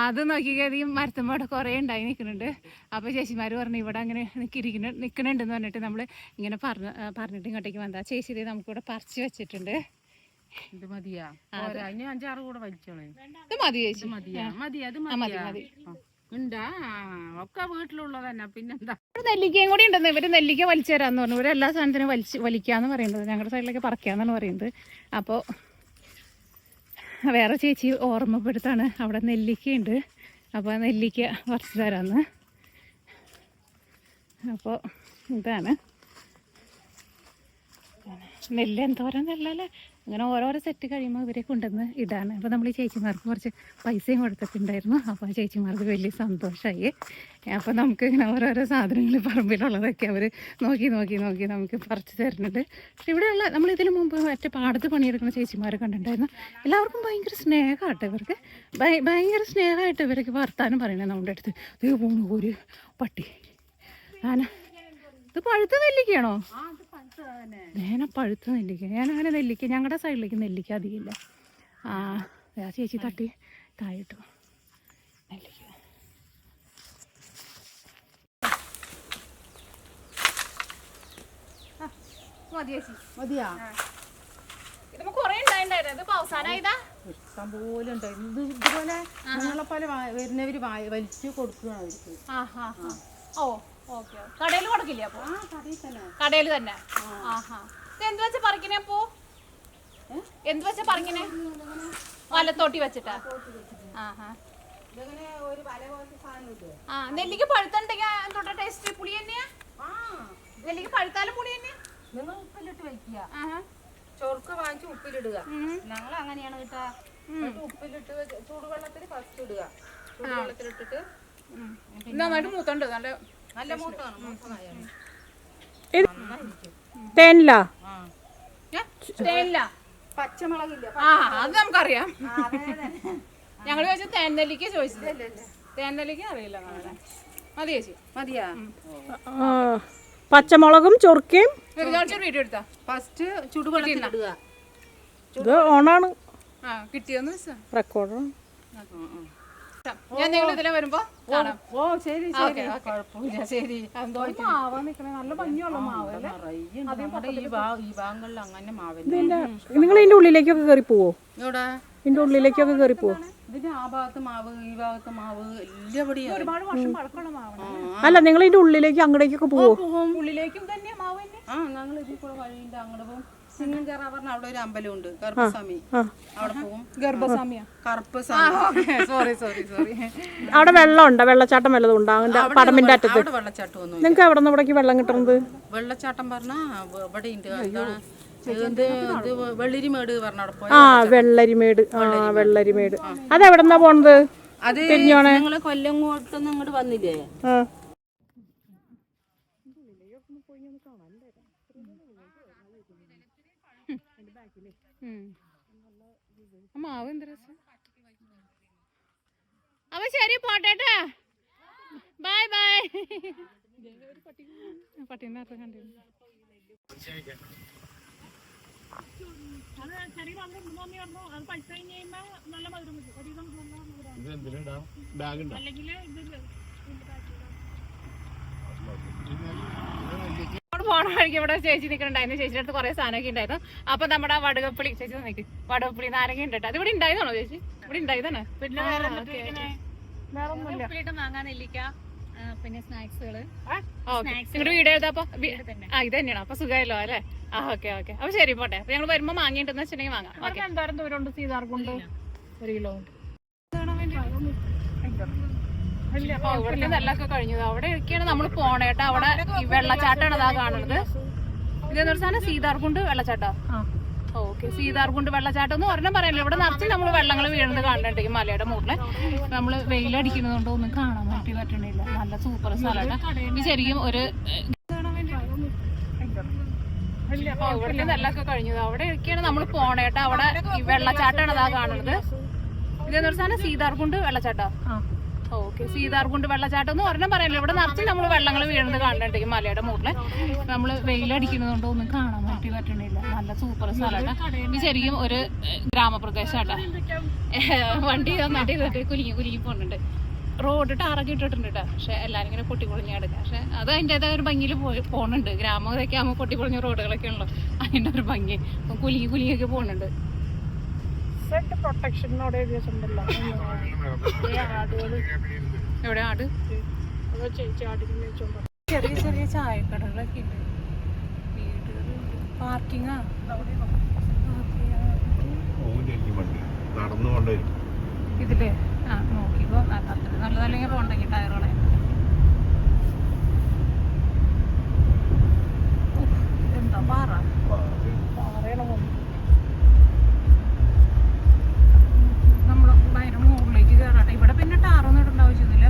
അത് നോക്കിക്കത് ഈ മരത്തുമ്പോടെ കുറെ ഉണ്ടായി നിൽക്കുന്നുണ്ട്. അപ്പൊ ചേച്ചിമാര് പറഞ്ഞു ഇവിടെ അങ്ങനെ നിക്കണുണ്ടെന്ന് പറഞ്ഞിട്ട് നമ്മള് ഇങ്ങനെ പറഞ്ഞിട്ട് ഇങ്ങോട്ടേക്ക് വന്നതാ. ചേച്ചി നമുക്കിവിടെ പറിച്ചു വെച്ചിട്ടുണ്ട്. ഇത് മതിയാ? ഇനി 5-6 കൂടെ വലിച്ചോളേ. ഇത് മതി ചേച്ചി. മതിയാ? മതി, അത് മതി മതി. ഉണ്ടാ ഒക്കെ വീട്ടിലുള്ളത് തന്നെ. പിന്നെന്താ നെല്ലിക്കയും കൂടി ഉണ്ടെന്ന്. ഇവര് നെല്ലിക്ക വലിച്ചു തരാന്ന് പറഞ്ഞു. ഇവര് എല്ലാ സാധനത്തിനും വലിക്കാന്ന് പറയുന്നത്. ഞങ്ങളുടെ സൈഡിലൊക്കെ പറിക്കാന്നാണ് പറയുന്നത്. അപ്പോൾ വേറെ ചേച്ചി ഓർമ്മപ്പെടുത്താണ് അവിടെ നെല്ലിക്കയുണ്ട്, അപ്പോൾ നെല്ലിക്ക പറിച്ചു തരാന്ന്. അപ്പോൾ ഇതാണ് നെല്ല്. എന്തോരം നെല്ലല്ലേ. അങ്ങനെ ഓരോരോ സെറ്റ് കഴിയുമ്പോൾ ഇവരെ കൊണ്ടുവന്ന് ഇടാണ്. അപ്പോൾ നമ്മൾ ഈ ചേച്ചിമാർക്ക് കുറച്ച് പൈസയും കൊടുത്തിട്ടുണ്ടായിരുന്നു. അപ്പോൾ ആ ചേച്ചിമാർക്ക് വലിയ സന്തോഷമായി. അപ്പോൾ നമുക്ക് ഇങ്ങനെ ഓരോരോ സാധനങ്ങൾ പറമ്പിലുള്ളതൊക്കെ അവർ നോക്കി നോക്കി നോക്കി നമുക്ക് പറിച്ച് തരുന്നുണ്ട്. പക്ഷെ ഇവിടെയുള്ള നമ്മളിതിന് മുമ്പ് മറ്റേ പാടത്ത് പണിയെടുക്കുന്ന ചേച്ചിമാരെ കണ്ടിട്ടുണ്ടായിരുന്നു. എല്ലാവർക്കും ഭയങ്കര സ്നേഹമായിട്ട് ഇവർക്ക്, ഭയങ്കര സ്നേഹമായിട്ട് ഇവർക്ക് വർത്താനം പറയണേ നമ്മുടെ അടുത്ത്. ഇത് പോണു ഒരു പട്ടി ആന. ഇത് പഴുത്ത നെല്ലിക്കയാണോ? നേനെ പഴുത്ത നെല്ലിക്ക. ഞാനങ്ങനെ നെല്ലിക്ക ഞങ്ങളുടെ സൈഡിലേക്ക് നെല്ലിക്ക അധികമില്ല. ആ ചേച്ചി തട്ടി താഴെട്ടു നെല്ലിക്ക. മതി ചേച്ചി. മതിയാ? ഇത് കുറേ ഉണ്ടായിട്ടുണ്ടായിരുന്നു. ഇതിപ്പോ അവസാനമായതാ. ഇഷ്ടം പോലെ ഉണ്ടായിരുന്നു. ഇത് ഇതുപോലെ നിങ്ങളെപ്പോലെ വരുന്നവര് വലിച്ചു കൊടുക്കുകയാണ് അവർക്ക്. ഓ ഓക്കെ. കടയിൽ കൊടുക്കില്ലേ അപ്പൊ? കടയിൽ തന്നെ. ആഹാ. ഇത് എന്ത് വെച്ചാ പറിക്കണേ അപ്പോ? എന്ത് വെച്ചാ പറിക്കണേ? വലത്തോട്ടി വെച്ചിട്ടാ? ആഹാ. ആ നെല്ലിക്ക് പഴുത്തുണ്ടെങ്കിൽ എന്തോട്ടാ ടേസ്റ്റ്? പുളി തന്നെയാ? നെല്ലിക്ക് പഴുത്താലും പുളി തന്നെയാ? നിങ്ങൾ ഉപ്പിലിട്ട് വെക്കുക. ചൊറുക്ക് വാങ്ങിച്ച് ഉപ്പിലിടുക. ഞങ്ങൾ അങ്ങനെയാണ് കേട്ടാ. ഉപ്പിലിട്ട് ചൂടുവെള്ളത്തിൽ ഫസ്റ്റ് ഇടുക. ചൂടുവെള്ളത്തിലിട്ടിട്ട് നന്നായിട്ട് മൂത്തുണ്ട്. നല്ല മൂത്താണ്. തേനില്ല പച്ചമുളകില്ല. ആ അത് നമുക്കറിയാം. ഞങ്ങൾ ചോദിച്ചത് തേൻ നെല്ലിക്ക ചോദിച്ചത്. തേൻ നെല്ലിക്ക അറിയില്ല. മതി ചേച്ചി. മതിയാ? പച്ചമുളകും ചൊറുക്കയും വീഡിയോ എടുത്താ ഫസ്റ്റ് ചുടുവെള്ളത്തിലിടുക. ഇത് ഓണാണ്. കിട്ടിയെന്ന് റെക്കോർഡാണ്. ഞാൻ നിങ്ങൾ ഇതിലെ വരുമ്പോ കാണാം. ഓ ശരി ശരി, കുഴപ്പമില്ല. ശരി. മാവാ നിക്കണേ. നല്ല ഭംഗിയുള്ള മാവ്. ഈ ഭാഗങ്ങളിൽ അങ്ങനെ മാവില്ല. നിങ്ങൾ ഇതിന്റെ ഉള്ളിലേക്കൊക്കെ കയറി പോവോ? ഇവിടെ ഇതിന്റെ ഉള്ളിലേക്കൊക്കെ കയറി പോവോ? ഇതിന്റെ ആ ഭാഗത്ത് മാവ്, ഈ ഭാഗത്ത് മാവ്, എല്ലാപടിയും ഒരുപാട് വർഷം പഴക്കമുള്ള മാവാണ്. അല്ല, നിങ്ങൾ ഇതിന്റെ ഉള്ളിലേക്ക് അങ്ങടേക്കൊക്കെ പോവോ? ഉള്ളിലേക്കും തന്നെ മാവ് തന്നെ. ഞങ്ങൾ ഇതിൽ കൂടെ വഴിയുണ്ട് അങ്ങോട്ട് പോകും. സിംഗം കയറാൻ പറഞ്ഞ അവിടെ ഒരു അമ്പലമുണ്ട്, കറുപ്പസ്വാമി. അവിടെ പോകും. ഗർഭസ്വാമിയാ? കറുപ്പസ്വാമി. Sorry sorry sorry. അവിടെ വെള്ളം ഉണ്ടോ? വെള്ളച്ചാട്ടം വല്ലതും ഉണ്ടോ? പടമ്പിന്റെ അറ്റത്ത് അവിടെ വെള്ളച്ചാട്ടം ഒന്നും. നിങ്ങൾക്ക് എവിടെ നിന്ന് ഇവിടേക്ക് വെള്ളം കിട്ടുന്നത്? വെള്ളച്ചാട്ടം പറഞ്ഞാ ഇവിടെ ഉണ്ട്. വെള്ളിരിമേട് പറഞ്ഞ അവിടെ പോയി. വെള്ളരിമേട്. വെള്ളരിമേട് അതെവിടെന്നാ പോണത്? അത് നിങ്ങള് കൊല്ലങ്ങോട്ടൊന്നും ഇങ്ങോട്ട് വന്നില്ലേ? മാവ് എന്ത് രസം. അപ്പൊ ശരി, പോട്ടേട്ടാ. Bye bye. പട്ടീനകത്ത് കണ്ടിരുന്നു. പോണ വഴിക്ക് ഇവിടെ ചേച്ചി നിൽക്കണ്ടായിരുന്നു. ചേച്ചിയുടെ അടുത്ത് കുറെ സാധനമൊക്കെ ഉണ്ടായിരുന്നു. അപ്പൊ നമ്മുടെ വടുകപ്പുളി ചേച്ചി നിൽക്ക്. വടുകപ്പുളി നാരങ്ങ ഉണ്ട്. അത് ഇവിടെ ഉണ്ടായതാണോ ചേച്ചി? ഇവിടെ ഉണ്ടായതാണ്. പിന്നെ മാങ്ങാ, നെല്ലിക്ക, പിന്നെ സ്നാക്സുകള്. നിങ്ങളുടെ വീട് എഴുതാപ്പോ ഇത് തന്നെയാണോ? അപ്പൊ സുഖമല്ലോ അല്ലേ? Okay okay. അപ്പൊ ശരി, പോട്ടെ. അപ്പൊ ഞങ്ങൾ വരുമ്പോ മാങ്ങിണ്ടെന്ന് വെച്ചിട്ടുണ്ടെങ്കിൽ വാങ്ങാം. ഓക്കെ. എന്തോരം ദൂരം ഉണ്ട് സീതാർകുണ്ട്? 1 കിലോ. ഇവിടുത്തെ നെല്ലൊക്കെ കഴിഞ്ഞത്. അവിടെ ഒക്കെയാണ് നമ്മൾ പോണേട്ടാ. അവിടെ ഈ വെള്ളച്ചാട്ടാണ് അതാ കാണുന്നത്. ഇതെന്ന് വെച്ചാൽ സീതാർകുണ്ട് വെള്ളച്ചാട്ടാ. ഓക്കെ. സീതാർകുണ്ട് വെള്ളച്ചാട്ടം എന്ന് പറഞ്ഞാൽ പറയല്ലോ. ഇവിടെ നിറച്ച് നമ്മൾ വെള്ളങ്ങൾ വീഴുന്നത് കാണുന്നുണ്ട് ഈ മലയുടെ മുകളിൽ. നമ്മള് വെയിലടിക്കുന്നത് കൊണ്ട് ഒന്നും കാണാൻ പറ്റുന്നില്ല. നല്ല സൂപ്പർ സ്ഥലമാണ് ഇത്. ശരിക്കും ഒരു ഇവിടുത്തെ നെല്ലൊക്കെ കഴിഞ്ഞത്. അവിടെയൊക്കെയാണ് നമ്മൾ പോണേട്ടാ. അവിടെ ഈ വെള്ളച്ചാട്ടമാണ് അതാ കാണുന്നത്. ഇതെന്നൊരു സാധനം സീതാർകുണ്ട് വെള്ളച്ചാട്ടാ. ഓക്കെ, സീതാർകുണ്ട് വെള്ളച്ചാട്ടം എന്ന് പറഞ്ഞാൽ പറയാനില്ല. ഇവിടെ നിറച്ച് നമ്മൾ വെള്ളങ്ങൾ വീഴുന്നത് കാണുന്നുണ്ട് ഈ മലയുടെ മുകളിൽ. നമ്മള് വെയിലടിക്കുന്നത് ഒന്നും കാണാൻ പറ്റണില്ല. നല്ല സൂപ്പർ സ്ഥലമാട്ടാ. ഇത് ശരിക്കും ഒരു ഗ്രാമപ്രദേശാട്ടാ. വണ്ടി നന്നായിട്ട് ചെയ്തിട്ട് കുലുങ്ങി പോകുന്നുണ്ട്. റോഡ് ടാറൊക്കെ ഇട്ടിട്ടുണ്ട് കേട്ടോ. പക്ഷെ എല്ലാരും ഇങ്ങനെ പൊട്ടിപ്പൊളിഞ്ഞ് കിടക്കുക. പക്ഷെ അത് അതിൻ്റെതായ ഒരു ഭംഗിയിൽ പോകുന്നുണ്ട്. ഗ്രാമമൊക്കെ ആകുമ്പോൾ പൊട്ടിപ്പൊളിഞ്ഞ റോഡുകളൊക്കെ ഉള്ളു. അതിൻ്റെ ഒരു ഭംഗി കുലുങ്ങിയൊക്കെ പോകുന്നുണ്ട്. എവിടെ ആട്? ചെറിയ ചെറിയ ചായക്കടകളൊക്കെ ഉണ്ട്. വീടുകളുണ്ട്. പാർക്കിങ്ങാ നടന്നു കൊണ്ടുവരും ഇതില്. നോക്കിക്കോ, അത്ര നല്ലതല്ലെങ്കിൽ പോണ്ടെങ്കിൽ ടയറുകളെ. എന്താ പാറയാണ് നമ്മള് ഭയങ്കര മുകളിലേക്ക് കയറാട്ടെ. ഇവിടെ പിന്നെ ടാറൊന്നും ഇടേണ്ട ആവശ്യമൊന്നുമില്ല.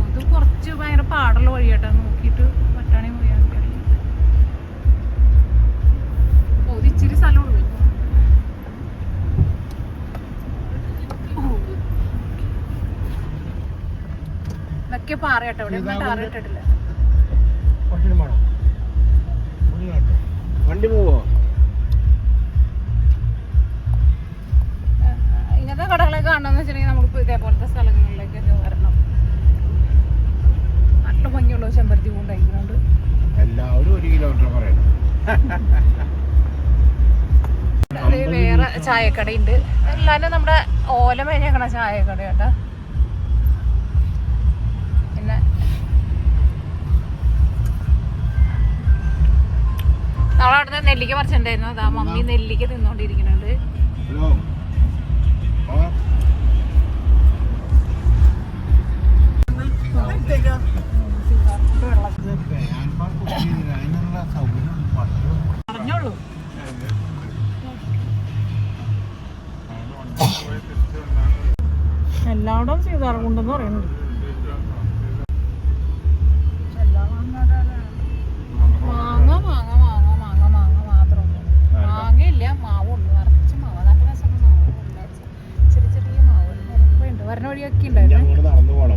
ഇത് കുറച്ച് ഭയങ്കര പാടുള്ള വഴിയാട്ടാ. നോക്കിയിട്ട് വട്ടാണി പോയാൽ ഇച്ചിരി സ്ഥലമുള്ളൂ. ഇതൊക്കെ പാറയാട്ടോ. ഇവിടെ ഒന്നും ടാർ ഇട്ടിട്ടില്ല. വണ്ടി പോവോ? ഇങ്ങനത്തെ കടകളൊക്കെ കാണണമെന്ന് വെച്ചിട്ടുണ്ടെങ്കിൽ നമ്മളിപ്പോ ഇതേപോലത്തെ സ്ഥലങ്ങളിലേക്കൊക്കെ വരണം. നല്ല ഭംഗിയുള്ള ചെമ്പരത്തി കൊണ്ടായിരിക്കുന്നുണ്ട്. എല്ലാവരും 1 കിലോമീറ്റർ പറയണം. വേറെ ചായക്കടയുണ്ട്. എല്ലാരും നമ്മുടെ ഓല മേഞ്ഞേക്കണ ചായക്കട കേട്ടാ. പിന്നെ നമ്മളവിടുന്ന് നെല്ലിക്ക പറിച്ചിട്ടുണ്ടായിരുന്നു. അതാ മമ്മി നെല്ലിക്ക തിന്നോണ്ടിരിക്കുന്നുണ്ട്. പറഞ്ഞോളൂ. എല്ലായിടവും സീതാർകുണ്ടെന്ന് പറയുന്നുണ്ട്. മാങ്ങ മാങ്ങ മാങ്ങ മാങ്ങ മാങ്ങ മാത്രമേ ഉള്ളൂ. മാങ്ങയില്ല, മാവുള്ളൂ. നിറച്ച് മാവ്. നല്ല രസമുള്ള മാവുണ്ട്. ചെറിയ ചെറിയ മാവ് ഉണ്ട്. വരണ വഴിയൊക്കെ ഉണ്ടായിരുന്നു. നടന്നു പോണം.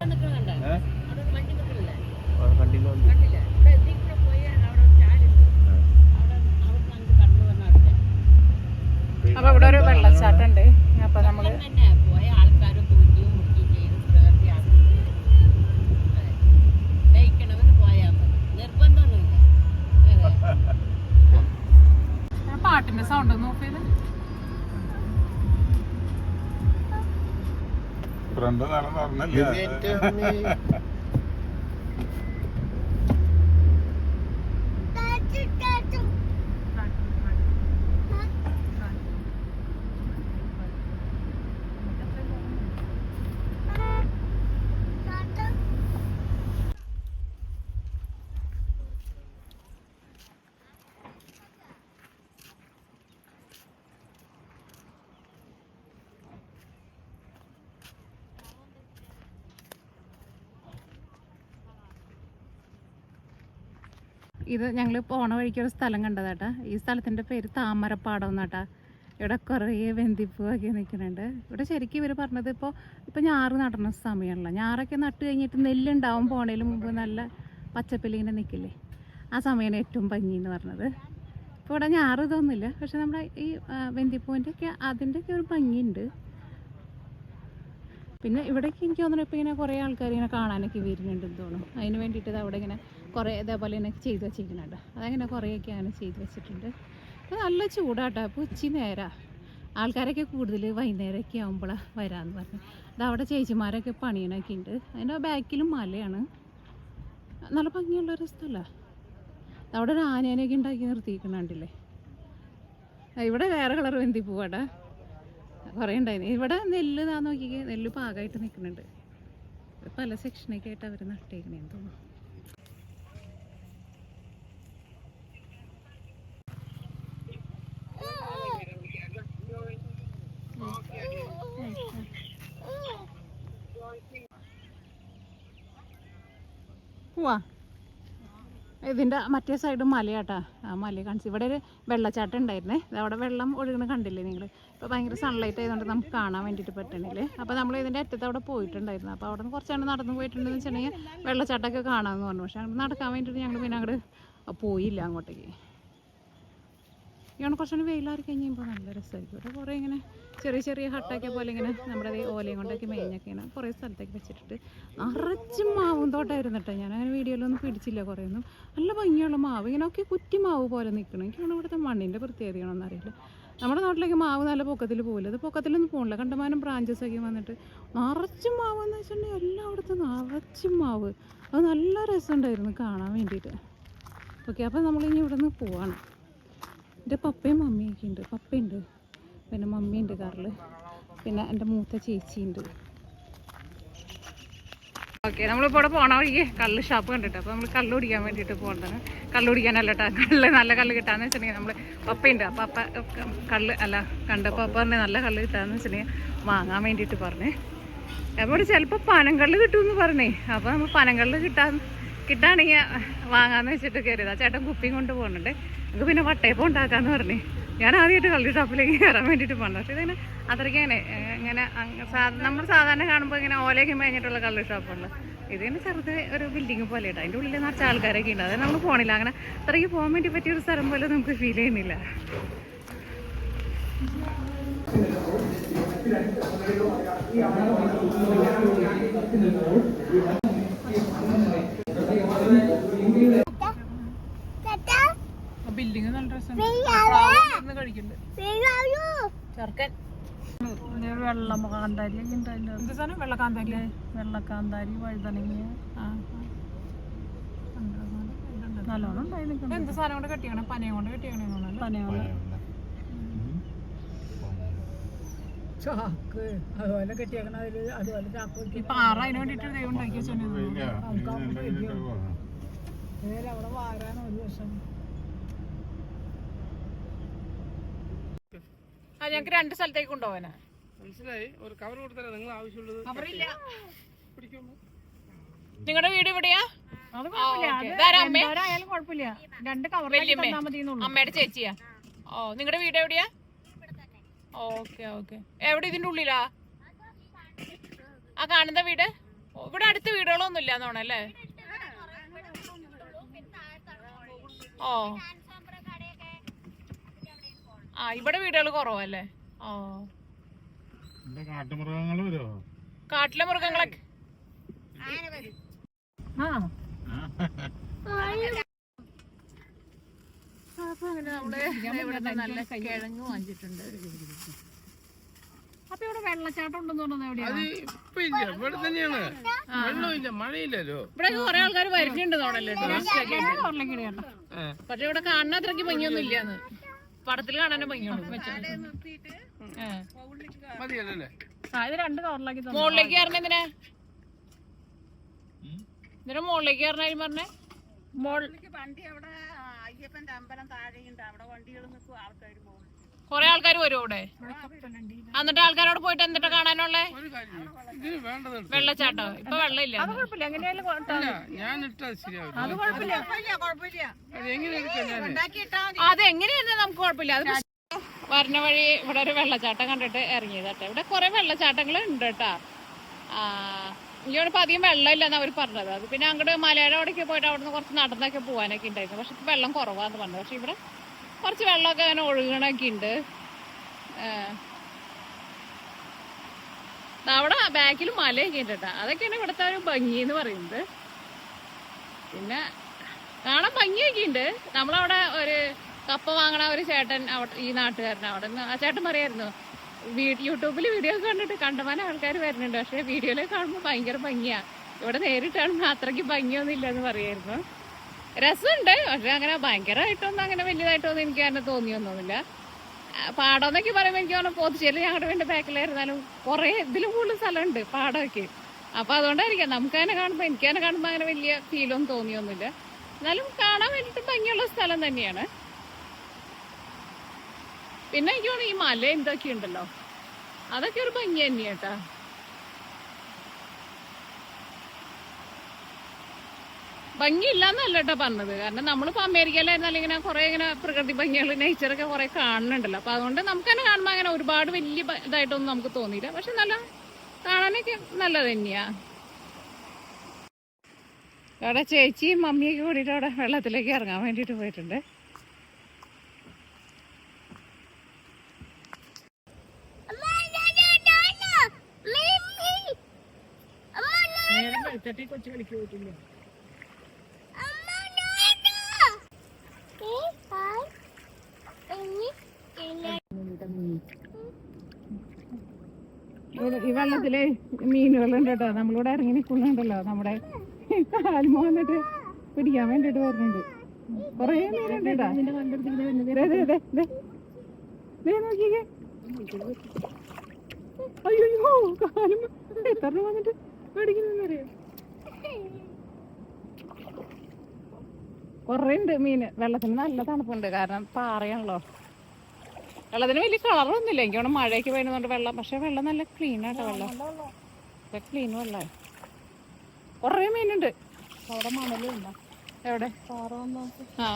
അപ്പൊ ഇവിടെ ഒരു വെള്ളച്ചാട്ടം ഉണ്ട്. അപ്പൊ നമ്മള് പാട്ടിന്റെ സൗണ്ട് നോക്കിയത്. ഫ്രണ്ട് നടന്നല്ലേ. ഇത് ഞങ്ങൾ പോണ വഴിക്ക് ഒരു സ്ഥലം കണ്ടതാട്ടാ. ഈ സ്ഥലത്തിൻ്റെ പേര് താമരപ്പാടം എന്നാട്ടാ. ഇവിടെ കുറേ വെന്തിപ്പൂവൊക്കെ നിൽക്കുന്നുണ്ട്. ഇവിടെ ശരിക്കും ഇവർ പറഞ്ഞത് ഇപ്പോൾ ഞാറ് നടുന്ന സമയമാണല്ലോ. ഞാറൊക്കെ നട്ട് കഴിഞ്ഞിട്ട് നെല്ലുണ്ടാവും പോണേലും മുമ്പ് നല്ല പച്ചപ്പിലിങ്ങനെ നിൽക്കില്ലേ, ആ സമയമാണ് ഏറ്റവും ഭംഗി എന്ന് പറഞ്ഞത്. ഇപ്പോൾ ഇവിടെ ഞാറ് ഇതൊന്നുമില്ല. പക്ഷെ നമ്മുടെ ഈ വെന്തിപ്പൂവിൻ്റെയൊക്കെ അതിൻ്റെയൊക്കെ ഒരു ഭംഗിയുണ്ട്. പിന്നെ ഇവിടേക്ക് എനിക്ക് തോന്നുന്നു ഇപ്പോൾ ഇങ്ങനെ കുറേ ആൾക്കാർ ഇങ്ങനെ കാണാനൊക്കെ വരുന്നുണ്ടെന്ന് തോന്നുന്നു. അതിന് വേണ്ടിയിട്ട് ഇത് അവിടെ ഇങ്ങനെ കുറേ ഇതേപോലെ തന്നെ ചെയ്ത് വെച്ചിരിക്കുന്നുണ്ട്. അതങ്ങനെ കുറേയൊക്കെ അങ്ങനെ ചെയ്ത് വെച്ചിട്ടുണ്ട്. അപ്പോൾ നല്ല ചൂടാട്ടോ. അപ്പോൾ ഉച്ച നേരമാണ്. ആൾക്കാരൊക്കെ കൂടുതൽ വൈകുന്നേരമൊക്കെ ആകുമ്പോഴാണ് വരാമെന്ന് പറഞ്ഞു. അതവിടെ ചേച്ചിമാരൊക്കെ പണിയണൊക്കെ ഉണ്ട്. അതിൻ്റെ ബാക്കിലും മലയാണ്. നല്ല ഭംഗിയുള്ളൊരു സ്ഥലമാണ്. അവിടെ ഒരു ആനേനെയൊക്കെ ഉണ്ടാക്കി നിർത്തിയിരിക്കണുണ്ടല്ലേ. ഇവിടെ വേറെ കളർ വെന്തി പോവാടാ. കുറേ ഉണ്ടായിരുന്നു. ഇവിടെ നെല്ല് ഇതാ നോക്കിക്കേ, നെല്ല് പാകമായിട്ട് നിൽക്കുന്നുണ്ട്. പല സെക്ഷനൊക്കെ ആയിട്ട് അവർ നട്ടേക്കണേന്ന് തോന്നുന്നു. പോവാ ഇതിൻ്റെ മറ്റേ സൈഡ് മലയാട്ടാ. ആ മല കാണിച്ചു. ഇവിടെ ഒരു വെള്ളച്ചാട്ടം ഉണ്ടായിരുന്നേ. അവിടെ വെള്ളം ഒഴുകണ കണ്ടില്ലേ നിങ്ങൾ? ഇപ്പോൾ ഭയങ്കര സൺലൈറ്റ് ആയതുകൊണ്ട് നമുക്ക് കാണാൻ വേണ്ടിയിട്ട് പറ്റണില്ലേ. അപ്പോൾ നമ്മൾ ഇതിൻ്റെ അറ്റത്ത് അവിടെ പോയിട്ടുണ്ടായിരുന്നു. അപ്പോൾ അവിടെ നിന്ന് കുറച്ചാണ് നടന്ന് പോയിട്ടുണ്ടെന്ന് വെച്ചിട്ടുണ്ടെങ്കിൽ വെള്ളച്ചാട്ടമൊക്കെ കാണാമെന്ന് പറഞ്ഞു. പക്ഷേ അങ്ങോട്ട് നടക്കാൻ വേണ്ടിയിട്ട് ഞങ്ങൾ പിന്നെ അങ്ങോട്ട് പോയില്ല അങ്ങോട്ടേക്ക്. ഇങ്ങനെ കുറച്ചുകൂടി വെയിലാറി കഴിയുമ്പോൾ നല്ല രസമായിരിക്കും. ഇവിടെ കുറേ ഇങ്ങനെ ചെറിയ ചെറിയ ഹട്ടൊക്കെ പോലെ ഇങ്ങനെ നമ്മുടെ ഓലയും കൊണ്ടൊക്കെ മേഞ്ഞൊക്കെ ഇങ്ങനെ കുറേ സ്ഥലത്തേക്ക് വെച്ചിട്ട് നിറച്ചും മാവും തോട്ടമായിരുന്നു കേട്ടോ. ഞാൻ അങ്ങനെ വീഡിയോയിലൊന്നും പിടിച്ചില്ല കുറേ ഒന്നും. നല്ല ഭംഗിയുള്ള മാവ് ഇങ്ങനെയൊക്കെ കുറ്റി മാവ് പോലെ നിൽക്കണം. എനിക്കാണ് ഇവിടുത്തെ മണ്ണിൻ്റെ പ്രത്യേകതയാണെന്ന് അറിയില്ല. നമ്മുടെ നാട്ടിലേക്ക് മാവ് നല്ല പൊക്കത്തിൽ പോകില്ല. അത് പൊക്കത്തിലൊന്നും പോകില്ല. കണ്ടമാനം ബ്രാഞ്ചസൊക്കെ വന്നിട്ട് നിറച്ചും മാവ് എന്ന് വെച്ചിട്ടുണ്ടെങ്കിൽ എല്ലായിടത്തും നിറച്ചും മാവ്. അത് നല്ല രസമുണ്ടായിരുന്നു കാണാൻ വേണ്ടിയിട്ട്. ഓക്കെ, അപ്പോൾ നമ്മളിനി ഇവിടെ നിന്ന് പോവാണ്. എൻ്റെ പപ്പയും മമ്മിയൊക്കെ ഉണ്ട്. പപ്പയുണ്ട്, പിന്നെ മമ്മിയുണ്ട് കാറിൽ, പിന്നെ എൻ്റെ മൂത്ത ചേച്ചിയുണ്ട്. ഓക്കെ, നമ്മളിപ്പോൾ ഇവിടെ പോകണ വഴിക്ക് കള്ള് ഷാപ്പ് കണ്ടിട്ട് അപ്പോൾ നമ്മൾ കള്ള് കുടിക്കാൻ വേണ്ടിയിട്ട് പോകേണ്ടത്. കള്ള് കുടിക്കാനല്ല കേട്ടോ, കള്ള് നല്ല കള്ള് കിട്ടാന്ന് വെച്ചിട്ടുണ്ടെങ്കിൽ നമ്മൾ പപ്പയുണ്ട്. അപ്പോൾ പപ്പ കള്ള് അല്ല കണ്ടപ്പോൾ പപ്പ പറഞ്ഞ് നല്ല കള്ള് കിട്ടാന്ന് വെച്ചിട്ടുണ്ടെങ്കിൽ വാങ്ങാൻ വേണ്ടിയിട്ട് പറഞ്ഞേ. അപ്പോൾ ഇവിടെ ചിലപ്പോൾ പനങ്കള്ള് കിട്ടുമെന്ന് പറഞ്ഞേ. അപ്പോൾ നമ്മൾ പനങ്കള്ള് കിട്ടാണെങ്കിൽ വാങ്ങാമെന്ന് വെച്ചിട്ട് കയറിയതാ. ചേട്ടൻ കുപ്പിയും കൊണ്ട് പോകുന്നുണ്ട്. നമുക്ക് പിന്നെ വട്ടയപ്പം ഉണ്ടാക്കാമെന്ന് പറഞ്ഞേ. ഞാൻ ആദ്യമായിട്ട് കള്ളി ഷോപ്പിലേക്ക് കയറാൻ വേണ്ടിയിട്ട് പോകണം. പക്ഷേ ഇതിങ്ങനെ അത്രയ്ക്കാണ് ഇങ്ങനെ നമ്മൾ സാധാരണ കാണുമ്പോൾ ഇങ്ങനെ ഓലയൊക്കെ മേഞ്ഞിട്ടുള്ള കള്ളി ഷോപ്പുള്ള ഇതിന് ചെറുത് ഒരു ബിൽഡിങ് പോലെ ഇട്ടാ. അതിൻ്റെ ഉള്ളിൽ നിറച്ച ആൾക്കാരൊക്കെ ഉണ്ട്. അത് നമ്മൾ പോകണില്ല. അങ്ങനെ അത്രയ്ക്ക് പോകാൻ വേണ്ടി പറ്റിയൊരു സ്ഥലം പോലെ നമുക്ക് ഫീൽ ചെയ്യുന്നില്ല. ബിൽഡിങ് നല്ല രസമുണ്ട്. കഴിക്കുന്നുണ്ട് ചെറുക്കൻ. വെള്ളം കാന്താരി എന്ത് സാധനം? വെള്ളക്കാന്താരി. വെള്ളക്കാന്താരി വഴുതനങ്ങ നല്ലോണം ഉണ്ടായി നിൽക്കുന്നു. എന്ത് സാധനം കൊണ്ട് കെട്ടിയാണ്? പനയും കൊണ്ട് കെട്ടിയാണ്. പനയോളം ചാക്ക് അതുപോലെ കെട്ടിയേക്കണ അതുപോലെ ചാക്ക് ഈ പാറ അതിന് വേണ്ടിയിട്ട് ദൈവം ഉണ്ടാക്കി വെച്ചാൽ അവിടെ വാരാനോ ഒരു ദിവസം. ഞങ്ങക്ക് 2 സ്ഥലത്തേക്ക് കൊണ്ടുപോകാനാ. മനസ്സിലായി. ഒരു കവർ കൊടുത്താലേ നിങ്ങൾ ആവശ്യമുള്ളത്. അവരില്ല. പിടിക്കുമ്പോ നിങ്ങളുടെ വീട് എവിടെയാ? ആയാലും കുഴപ്പമില്ല. 2 കവറിലേക്ക് തന്നാ മതി. അമ്മയുടെ ചേച്ചിയാ? ഓ, നിങ്ങളുടെ വീട് എവിടെയാ? Okay okay. എവിടെ? ഇതിന്റെ ഉള്ളിലാ ആ കാണുന്ന വീട്? ഇവിടെ അടുത്ത വീടുകളൊന്നും ഇല്ല തോന്നല്ലേ? ഓ ആ, ഇവിടെ വീടുകൾ കുറവല്ലേ? ഓ, കാട്ടുമൃഗങ്ങൾ വരുമോ? കാട്ടിലെ മൃഗങ്ങളൊക്കെ അപ്പൊ അങ്ങനെ നമ്മള് ഇവിടെ നല്ല കിഴങ്ങ് വാങ്ങിച്ചിട്ടുണ്ട്. അപ്പൊ ഇവിടെ വെള്ളച്ചാട്ടം ഉണ്ടെന്ന് പറഞ്ഞത് എവിടെയാണ്? ഇപ്പൊ ഇല്ല, ഇവിടെ തന്നെയാണ്. വെള്ളമില്ല, മഴയില്ലല്ലോ. ഇവിടെ കുറെ ആൾക്കാർ വരുന്നുണ്ട് തോന്നല്ലേ? പക്ഷെ ഇവിടെ കാണുന്ന അത്രയ്ക്ക് ഭംഗിയൊന്നും ഇല്ലാന്ന്. പടത്തിൽ കാണാനും ഭംഗിയുള്ളൂ. മതിയല്ലേ? ഇത് 2 കവറിലാക്കി മുകളിലേക്ക് കയറണ എന്തിനാ? ഇതിന് മുകളിലേക്ക് കയറണ പറഞ്ഞേ. വണ്ടി അവിടെ അയ്യപ്പന്റെ അമ്പലം താഴെയുണ്ട്. അവിടെ വണ്ടികൾ നിൽക്കും, ആൾക്കാർ പോകും. കൊറേ ആൾക്കാർ വരും അവിടെ. എന്നിട്ട് ആൾക്കാരോട് പോയിട്ട് എന്നിട്ട് കാണാനുള്ളേ? ഇതിന് വേണ്ടത് വെള്ളച്ചാട്ടോ? ഇപ്പൊ വെള്ളമില്ല. എങ്ങനെയാലും ഞാൻ ഇട്ടാൽ ശരിയാവും. അത് കുഴപ്പമില്ല. അതെങ്ങനെയായിരുന്നു നമുക്ക് കുഴപ്പമില്ല. അത് വരണ വഴി ഇവിടെ ഒരു വെള്ളച്ചാട്ടം കണ്ടിട്ട് ഇറങ്ങിയതാട്ടെ. ഇവിടെ കുറെ വെള്ളച്ചാട്ടങ്ങൾ ഉണ്ട് കേട്ടാ. ഇങ്ങോട്ട് അധികം വെള്ളമില്ലെന്ന് അവർ പറഞ്ഞത്. അത് പിന്നെ അങ്ങോട്ട് മലയുടെ അവിടേക്ക് പോയിട്ട് അവിടെ നിന്ന് കുറച്ച് നടന്നൊക്കെ പോകാനൊക്കെ ഉണ്ടായിരുന്നു. പക്ഷെ ഇപ്പൊ വെള്ളം കുറവാന്ന് പറഞ്ഞത്. പക്ഷെ ഇവിടെ കുറച്ച് വെള്ളമൊക്കെ അങ്ങനെ ഒഴുകണൊക്കെ ഉണ്ട്. അവിടെ ബാക്കിൽ മലയൊക്കെ ഉണ്ട് കേട്ടോ. അതൊക്കെയാണ് ഇവിടുത്തെ ഒരു ഭംഗി എന്ന് പറയുന്നത്. പിന്നെ കാണാൻ ഭംഗിയൊക്കെ ഉണ്ട്. നമ്മളവിടെ ഒരു കപ്പ വാങ്ങണ ഒരു ചേട്ടൻ അവിടെ, ഈ നാട്ടുകാരൻ അവിടെ നിന്ന് ആ ചേട്ടൻ പറയായിരുന്നു യൂട്യൂബിൽ വീഡിയോ കണ്ടിട്ട് കണ്ടമാനം ആൾക്കാർ വരുന്നുണ്ട്. പക്ഷെ വീഡിയോയിൽ കാണുമ്പോൾ ഭയങ്കര ഭംഗിയാ. ഇവിടെ നേരിട്ട് കാണുമ്പോൾ അത്രയ്ക്ക് ഭംഗിയൊന്നും ഇല്ലെന്ന് പറയായിരുന്നു. രസമുണ്ട്, പക്ഷെ അങ്ങനെ ഭയങ്കരമായിട്ടൊന്നും അങ്ങനെ വലിയതായിട്ടൊന്നും എനിക്ക് അങ്ങനെ തോന്നിയൊന്നുമില്ല. പാടം എന്നൊക്കെ പറയുമ്പോൾ എനിക്ക് പറഞ്ഞാൽ പോത്തുശ്ശേരി ഞങ്ങളുടെ വീടിൻ്റെ ബാക്കിലായിരുന്നാലും കുറേ ഇതിലും കൂടുതൽ സ്ഥലമുണ്ട് പാടമൊക്കെ. അപ്പോൾ അതുകൊണ്ടായിരിക്കാം നമുക്ക് തന്നെ കാണുമ്പോൾ എനിക്ക് തന്നെ കാണുമ്പോൾ അങ്ങനെ വലിയ ഫീലൊന്നും തോന്നിയൊന്നുമില്ല. എന്നാലും കാണാൻ വേണ്ടിയിട്ട് ഭംഗിയുള്ള സ്ഥലം തന്നെയാണ്. പിന്നെ എനിക്ക് തോന്നുന്നു ഈ മല എന്തൊക്കെ ഉണ്ടല്ലോ അതൊക്കെ ഒരു ഭംഗി തന്നെയാട്ടാ. ഭംഗിയില്ലാന്നല്ല കേട്ടോ പറഞ്ഞത്. കാരണം നമ്മളിപ്പോ അമേരിക്കയിലായിരുന്നു അല്ലെങ്കിൽ കുറെ ഇങ്ങനെ പ്രകൃതി ഭംഗികൾ നേച്ചറൊക്കെ കുറെ കാണുന്നുണ്ടല്ലോ. അപ്പൊ അതുകൊണ്ട് നമുക്ക് തന്നെ കാണുമ്പോൾ അങ്ങനെ ഒരുപാട് വലിയ ഇതായിട്ടൊന്നും നമുക്ക് തോന്നിയില്ല. പക്ഷെ നല്ല കാണാനൊക്കെ നല്ലത് തന്നെയാ. അവിടെ ചേച്ചിയും മമ്മിയൊക്കെ കൂടിയിട്ട് അവിടെ വെള്ളത്തിലേക്ക് ഇറങ്ങാൻ വേണ്ടിയിട്ട് പോയിട്ടുണ്ട്. കൊച്ചു കളിക്ക് പോയിട്ടില്ല. ഈ വെള്ളത്തില് മീനുകളുണ്ട് കേട്ടോ. നമ്മളിവിടെ ഇറങ്ങി നിൽക്കുന്നുണ്ടല്ലോ, നമ്മുടെ കാൽമ വന്നിട്ട് പിടിക്കാൻ വേണ്ടിട്ട് വരുന്നുണ്ട്. കൊറേ മീനുണ്ട് കേട്ടോ. നോക്കിക്കേ, അയ്യോ കാലും എത്ര വന്നിട്ട് പിടിക്കുന്നറിയോ. കൊറേ ഉണ്ട് മീന്. വെള്ളത്തിന് നല്ല തണുപ്പുണ്ട്, കാരണം പാറയാണല്ലോ. വെള്ളത്തിന് വലിയ കളറൊന്നുമില്ല. എനിക്ക് അവിടെ മഴയൊക്കെ വരുന്നുണ്ട് വെള്ളം. പക്ഷെ വെള്ളം നല്ല ക്ലീൻ ആട്ടോ. വെള്ളം ക്ലീൻ വെള്ളം. കൊറേ മീനുണ്ട് അവിടെ. മണലുണ്ടോ എവിടെ? ആ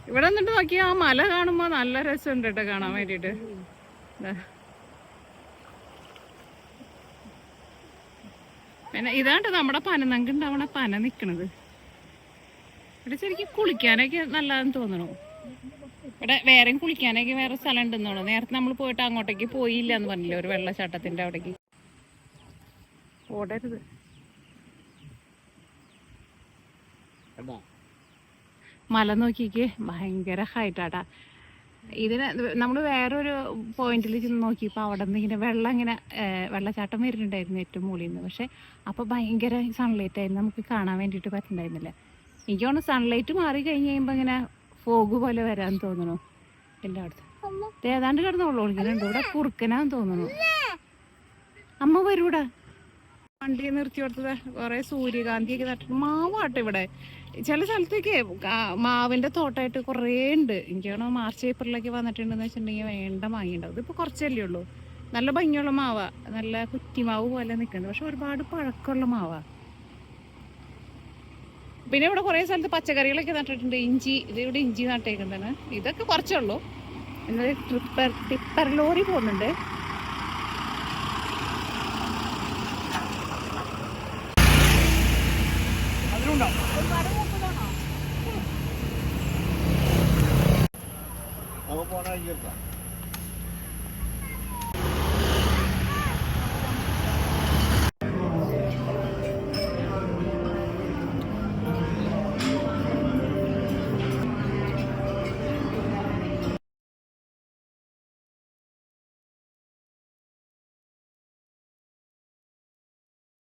ഇവിടെ വന്നിട്ട് നോക്കി ആ മല കാണുമ്പോ നല്ല രസമുണ്ട് കേട്ടോ കാണാൻ വേണ്ടിട്ട്. പിന്നെ ഇതാണ്ട് നമ്മുടെ പനനങ്ക് ഉണ്ടാവണ പന നിക്കണത്. ഇവിടെ ശരിക്കും കുളിക്കാനൊക്കെ നല്ലതെന്ന് തോന്നണു. ഇവിടെ വേറെയും കുളിക്കാനൊക്കെ വേറെ സ്ഥലം ഉണ്ടെന്ന് തോന്നുന്നു. നേരത്തെ നമ്മൾ പോയിട്ട് അങ്ങോട്ടേക്ക് പോയില്ല എന്ന് പറഞ്ഞില്ലേ, ഒരു വെള്ളച്ചാട്ടത്തിന്റെ അവിടേക്ക്. ഓടരുത്. മല നോക്കിക്ക് ഭയങ്കര ഹൈറ്റാട്ടാ. ഇതിന് നമ്മൾ വേറൊരു പോയിന്റിൽ ചെന്ന് നോക്കിയപ്പോൾ അവിടെ നിന്ന് ഇങ്ങനെ വെള്ളം ഇങ്ങനെ വെള്ളച്ചാട്ടം വരുന്നുണ്ടായിരുന്നു ഏറ്റവും മുകളിൽ നിന്ന്. പക്ഷെ അപ്പോൾ ഭയങ്കര സൺലൈറ്റ് ആയിരുന്നു, നമുക്ക് കാണാൻ വേണ്ടിയിട്ട് പറ്റുന്നുണ്ടായിരുന്നില്ല. എനിക്ക് തോന്നുന്നു സൺലൈറ്റ് മാറി കഴിഞ്ഞ് കഴിയുമ്പോൾ ഇങ്ങനെ ഫോഗ് പോലെ വരാൻ തോന്നുന്നു എല്ലായിടത്തും. ഏതാണ്ട് കിടന്നോളൂ ഒളിക്കുന്നുണ്ട്. ഇവിടെ കുറുക്കനാന്ന് തോന്നുന്നു. അമ്മ വരൂടാ. വണ്ടി നിർത്തി കൊടുത്തത് കുറെ സൂര്യകാന്തിയൊക്കെ നട്ടിട്ട് മാവാട്ടെ. ഇവിടെ ചില സ്ഥലത്തേക്ക് മാവിന്റെ തോട്ടമായിട്ട് കുറേ ഉണ്ട്. എനിക്ക് തോന്നുന്നു മാർച്ച് ഏപ്രിലൊക്കെ വന്നിട്ടുണ്ടെന്ന് വെച്ചിട്ടുണ്ടെങ്കിൽ വേണ്ട വാങ്ങിയിട്ടുണ്ടാവും. ഇതിപ്പോൾ കുറച്ചല്ലേ ഉള്ളൂ. നല്ല ഭംഗിയുള്ള മാവാ, നല്ല കുറ്റിമാവ് പോലെ നിൽക്കുന്നുണ്ട്. പക്ഷെ ഒരുപാട് പഴക്കമുള്ള മാവാ. പിന്നെ ഇവിടെ കുറേ സ്ഥലത്ത് പച്ചക്കറികളൊക്കെ നട്ടിട്ടുണ്ട്. ഇഞ്ചി, ഇത് ഇവിടെ ഇഞ്ചി നട്ടേക്കുന്നതാണ്. ഇതൊക്കെ കുറച്ചുള്ളൂ. ഇന്നൊരു ടിപ്പർ ലോറി പോകുന്നുണ്ട്.